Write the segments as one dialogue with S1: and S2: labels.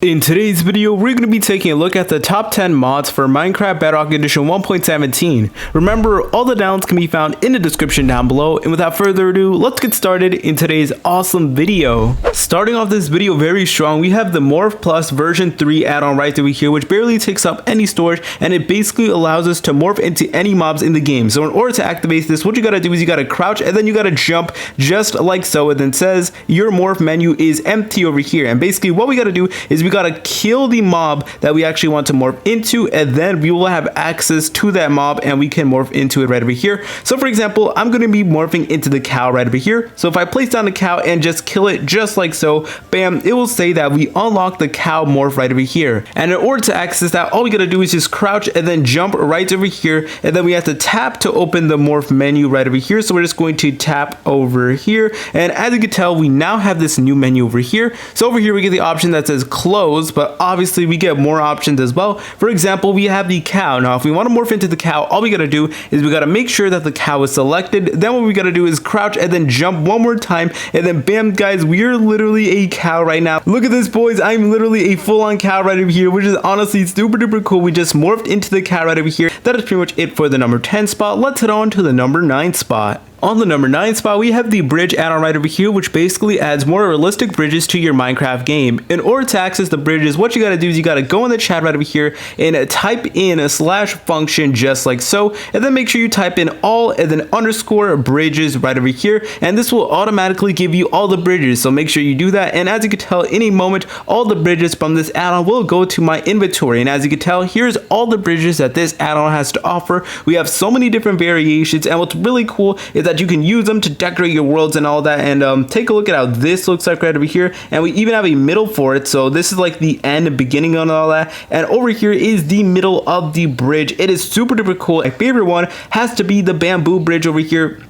S1: In today's video, we're going to be taking a look at the top 10 mods for Minecraft Bedrock Edition 1.17. Remember, all the downloads can be found in the description down below, and without further ado, let's get started in today's awesome video. Starting off this video very strong, we have the Morph Plus version 3 add-on right over here, which barely takes up any storage, and it basically allows us to morph into any mobs in the game. So in order to activate this, what you gotta do is you gotta crouch, and then you gotta jump just like so. It then says your morph menu is empty over here, and basically what we gotta do is we gotta kill the mob that we actually want to morph into, and then we will have access to that mob and we can morph into it right over here. So for example, I'm going to be morphing into the cow right over here. So if I place down the cow and just kill it just like so, bam, it will say that we unlock the cow morph right over here. And in order to access that, all we gotta do is just crouch and then jump right over here, and then we have to tap to open the morph menu right over here. So we're just going to tap over here, and as you can tell, we now have this new menu over here. So over here we get the option that says close, but obviously we get more options as well. For example, we have the cow. Now if we want to morph into the cow, all we gotta do is we gotta make sure that the cow is selected. Then what we gotta do is crouch and then jump one more time, and then bam guys, we are literally a cow right now. Look at this boys, I'm literally a full-on cow right over here, which is honestly super duper cool. We just morphed into the cow right over here. That is pretty much it for the number 10 spot. Let's head on to the number 9 spot. On the number 9 spot, we have the bridge add-on right over here, which basically adds more realistic bridges to your Minecraft game. In order to access the bridges, what you gotta do is you gotta go in the chat right over here and type in a slash function just like so, and then make sure you type in all and then underscore bridges right over here, and this will automatically give you all the bridges. So make sure you do that, and as you can tell, any moment all the bridges from this add-on will go to my inventory. And as you can tell, here's all the bridges that this add-on has to offer. We have so many different variations, and what's really cool is that you can use them to decorate your worlds and all that. And take a look at how this looks like right over here, and we even have a middle for it. So this is like the end and beginning and all that, and over here is the middle of the bridge. It is super duper cool. My favorite one has to be the bamboo bridge over here.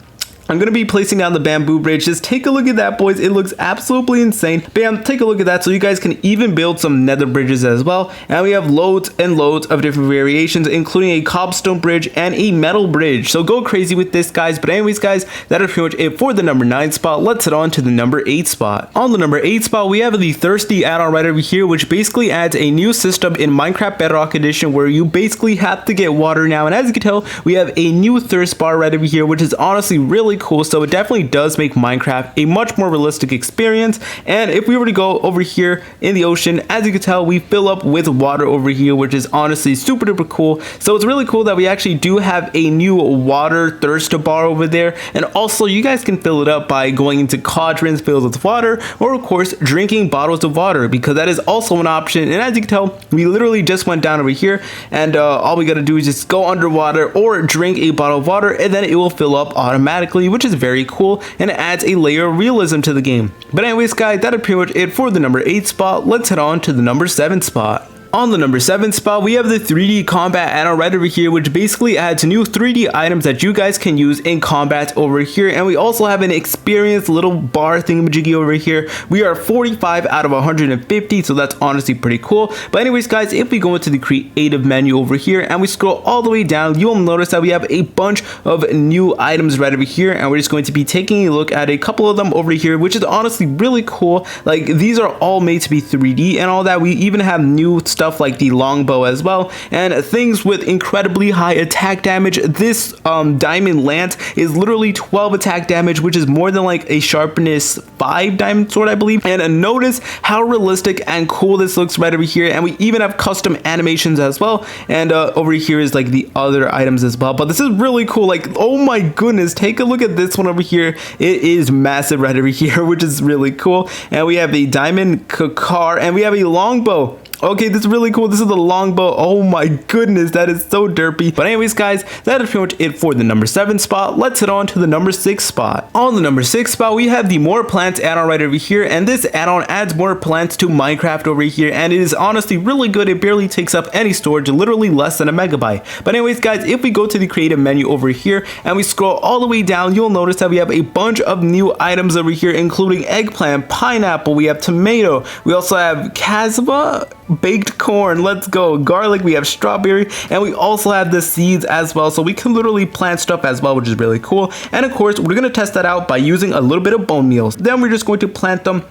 S1: I'm going to be placing down the bamboo bridge. Just take a look at that, boys. It looks absolutely insane. Bam, take a look at that. So you guys can even build some nether bridges as well. And we have loads and loads of different variations, including a cobblestone bridge and a metal bridge. So go crazy with this, guys. But anyways, guys, that is pretty much it for the number 9 spot. Let's head on to the number 8 spot. On the number 8 spot, we have the Thirsty add-on right over here, which basically adds a new system in Minecraft Bedrock Edition where you basically have to get water now. And as you can tell, we have a new thirst bar right over here, which is honestly really cool. So it definitely does make Minecraft a much more realistic experience. And if we were to go over here in the ocean, as you can tell, we fill up with water over here, which is honestly super duper cool. So it's really cool that we actually do have a new water thirst bar over there. And also you guys can fill it up by going into cauldrons filled with water, or of course drinking bottles of water, because that is also an option. And as you can tell, we literally just went down over here, and all we gotta do is just go underwater or drink a bottle of water, and then it will fill up automatically, which is very cool, and it adds a layer of realism to the game. But anyways, guys, that is pretty much it for the number 8 spot. Let's head on to the number 7 spot. On the number 7 spot, we have the 3D combat add-on right over here, which basically adds new 3D items that you guys can use in combat over here. And we also have an experience little bar thingamajiggy over here. We are 45 out of 150, so that's honestly pretty cool. But anyways, guys, if we go into the creative menu over here and we scroll all the way down, you will notice that we have a bunch of new items right over here, and we're just going to be taking a look at a couple of them over here, which is honestly really cool. Like, these are all made to be 3D and all that. We even have new stuff like the longbow as well, and things with incredibly high attack damage. This diamond lance is literally 12 attack damage, which is more than like a sharpness 5 diamond sword, I believe. And notice how realistic and cool this looks right over here. And we even have custom animations as well, and over here is like the other items as well. But this is really cool. Like, oh my goodness, take a look at this one over here. It is massive right over here, which is really cool. And we have a diamond car, and we have a longbow. Okay, this is really cool. This is the longbow. Oh my goodness, that is so derpy. But anyways, guys, that is pretty much it for the number 7 spot. Let's head on to the number 6 spot. On the number 6 spot, we have the More Plants add-on right over here, and this add-on adds more plants to Minecraft over here, and it is honestly really good. It barely takes up any storage, literally less than a megabyte. But anyways, guys, if we go to the creative menu over here and we scroll all the way down, you'll notice that we have a bunch of new items over here, including eggplant, pineapple, we have tomato, we also have casva, baked corn, let's go, garlic, we have strawberry, and we also have the seeds as well. So we can literally plant stuff as well, which is really cool. And of course, we're going to test that out by using a little bit of bone meal. Then we're just going to plant them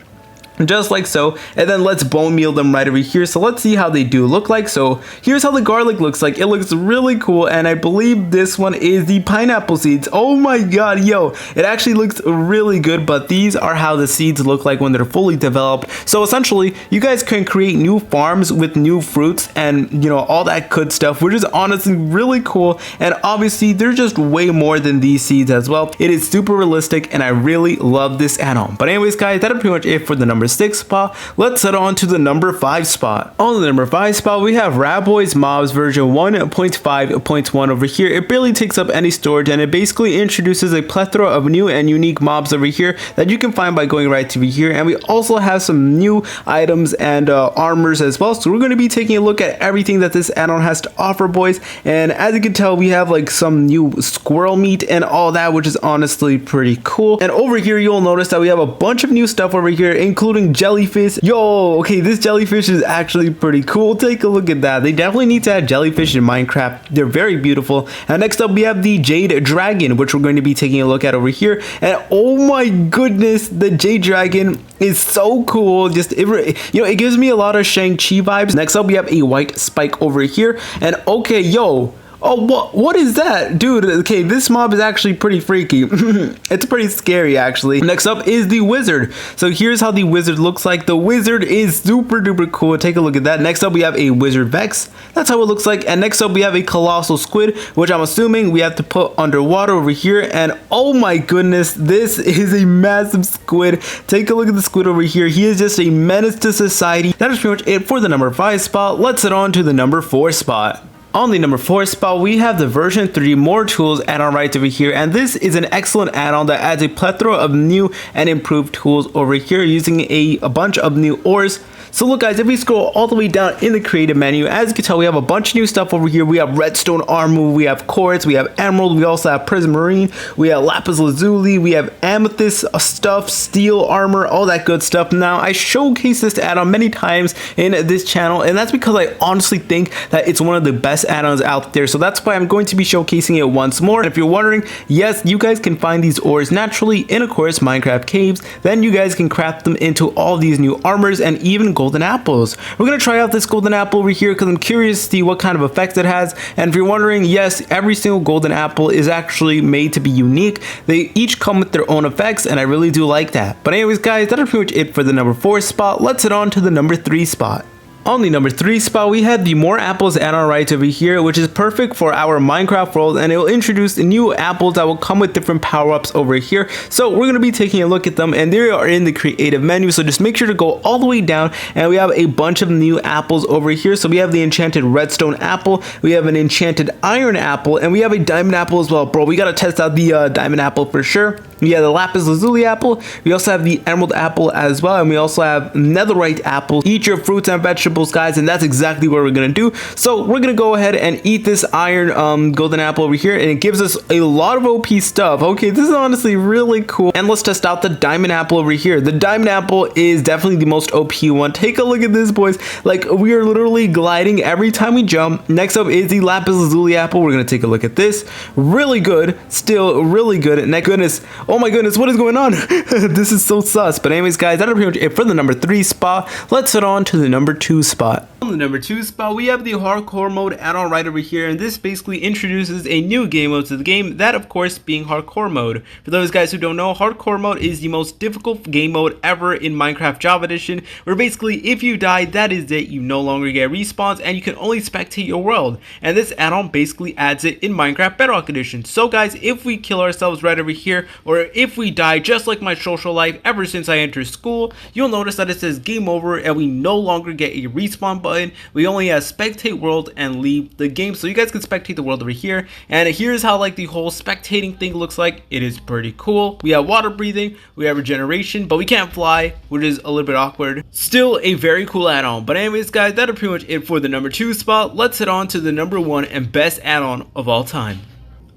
S1: just like so, and then let's bone meal them right over here. So let's see how they do look like. So here's how the garlic looks like. It looks really cool, and I believe this one is the pineapple seeds. Oh my god, yo, it actually looks really good. But these are how the seeds look like when they're fully developed. So essentially, you guys can create new farms with new fruits and, you know, all that good stuff, which is honestly really cool. And obviously they're just way more than these seeds as well. It is super realistic, and I really love this add-on. But anyways guys, that's pretty much it for the number 6 spot. Let's head on to the number 5 spot. On the number 5 spot, we have Rat Boys Mobs version 1.5.1 over here. It barely takes up any storage, and it basically introduces a plethora of new and unique mobs over here that you can find by going right to here. And we also have some new items and armors as well. So we're going to be taking a look at everything that this add-on has to offer, boys. And as you can tell, we have like some new squirrel meat and all that, which is honestly pretty cool. And over here, you'll notice that we have a bunch of new stuff over here, including jellyfish. Yo, okay, this jellyfish is actually pretty cool. Take a look at that. They definitely need to add jellyfish in Minecraft. They're very beautiful. And next up, we have the Jade Dragon, which we're going to be taking a look at over here. And oh my goodness, the Jade Dragon is so cool. Just it gives me a lot of Shang-Chi vibes. Next up, we have a white spike over here. And okay, yo, oh, what is that? Dude, okay, this mob is actually pretty freaky. It's pretty scary, actually. Next up is the wizard. So here's how the wizard looks like. The wizard is super duper cool. Take a look at that. Next up, we have a wizard Vex. That's how it looks like. And next up, we have a colossal squid, which I'm assuming we have to put underwater over here. And oh my goodness, this is a massive squid. Take a look at the squid over here. He is just a menace to society. That is pretty much it for the number 5 spot. Let's head on to the number 4 spot. On the number 4 spot, we have the version 3 More Tools add-on right over here, and this is an excellent add-on that adds a plethora of new and improved tools over here using a bunch of new ores. So look guys, if we scroll all the way down in the creative menu, as you can tell, we have a bunch of new stuff over here. We have redstone armor, we have quartz, we have emerald, we also have prismarine, we have lapis lazuli, we have amethyst stuff, steel armor, all that good stuff. Now I showcased this add-on many times in this channel, and that's because I honestly think that it's one of the best add-ons out there. So that's why I'm going to be showcasing it once more. And if you're wondering, yes, you guys can find these ores naturally in, of course, Minecraft caves. Then you guys can craft them into all these new armors and even golden apples. We're going to try out this golden apple over here because I'm curious to see what kind of effects it has. And if you're wondering, yes, every single golden apple is actually made to be unique. They each come with their own effects, and I really do like that. But anyways guys, that's pretty much it for the number 4 spot. Let's head on to the number 3 spot. On the number 3 spot, we had the More Apples add-on right over here, which is perfect for our Minecraft world, and it will introduce new apples that will come with different power-ups over here. So we're going to be taking a look at them, and they are in the creative menu, so just make sure to go all the way down, and we have a bunch of new apples over here. So we have the enchanted redstone apple, we have an enchanted iron apple, and we have a diamond apple as well. Bro, we got to test out the diamond apple for sure. We have the lapis lazuli apple, we also have the emerald apple as well, and we also have netherite apple. Eat your fruits and vegetables, guys, and that's exactly what we're gonna do. So we're gonna go ahead and eat this iron golden apple over here, and it gives us a lot of OP stuff. Okay, this is honestly really cool. And let's test out the diamond apple over here. The diamond apple is definitely the most OP one. Take a look at this, boys. Like, we are literally gliding every time we jump. Next up is the lapis lazuli apple. We're gonna take a look at this. Really good, still really good. And goodness, oh my goodness, what is going on? This is so sus. But anyways guys, that's pretty much it for the number 3 spot. Let's head on to the number 2 spot. On the number 2 spot, we have the hardcore mode add-on right over here, and this basically introduces a new game mode to the game, that of course being hardcore mode. For those guys who don't know, hardcore mode is the most difficult game mode ever in Minecraft Java Edition, where basically if you die, that is it. You no longer get respawns, and you can only spectate your world. And this add-on basically adds it in Minecraft Bedrock Edition. So guys, if we kill ourselves right over here, or if we die just like my social life ever since I entered school, you'll notice that it says game over, and we no longer get a respawn button. We only have spectate world and leave the game, so you guys can spectate the world over here. And here's how like the whole spectating thing looks like. It is pretty cool. We have water breathing, we have regeneration, but we can't fly, which is a little bit awkward. Still a very cool add-on. But anyways guys, that is pretty much it for the number 2 spot. Let's head on to the number 1 and best add-on of all time.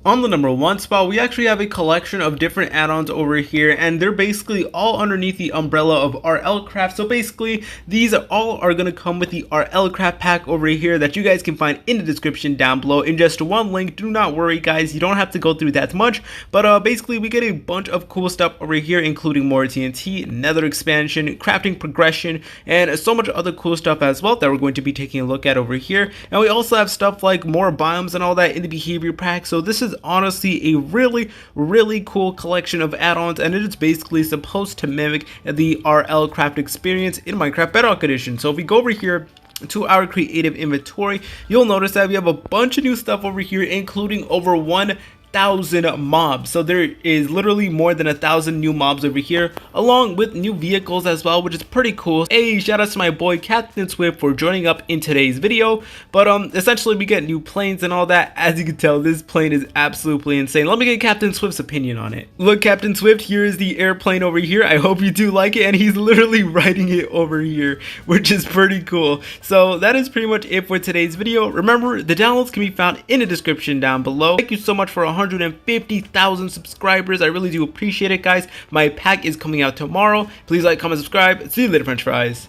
S1: On the number 1 spot, we actually have a collection of different add-ons over here, and they're basically all underneath the umbrella of RLCRAFT. So basically, these all are going to come with the RLCRAFT pack over here that you guys can find in the description down below in just one link. Do not worry, guys, you don't have to go through that much, but basically we get a bunch of cool stuff over here, including more TNT, nether expansion, crafting progression, and so much other cool stuff as well that we're going to be taking a look at over here. And we also have stuff like more biomes and all that in the behavior pack. So this is honestly a really cool collection of add-ons, and it is basically supposed to mimic the RLCRAFT experience in Minecraft Bedrock Edition. So if we go over here to our creative inventory, you'll notice that we have a bunch of new stuff over here, including over 1,000 mobs. So there is literally more than 1,000 new mobs over here, along with new vehicles as well, which is pretty cool. Hey, shout out to my boy Captain Swift for joining up in today's video. But essentially we get new planes and all that. As you can tell, this plane is absolutely insane. Let me get Captain Swift's opinion on it. Look, Captain Swift, here is the airplane over here. I hope you do like it, and he's literally riding it over here, which is pretty cool. So that is pretty much it for today's video. Remember, the downloads can be found in the description down below. Thank you so much for 150,000 subscribers. I really do appreciate it, guys. My pack is coming out tomorrow. Please like, comment, subscribe. See you later, French fries.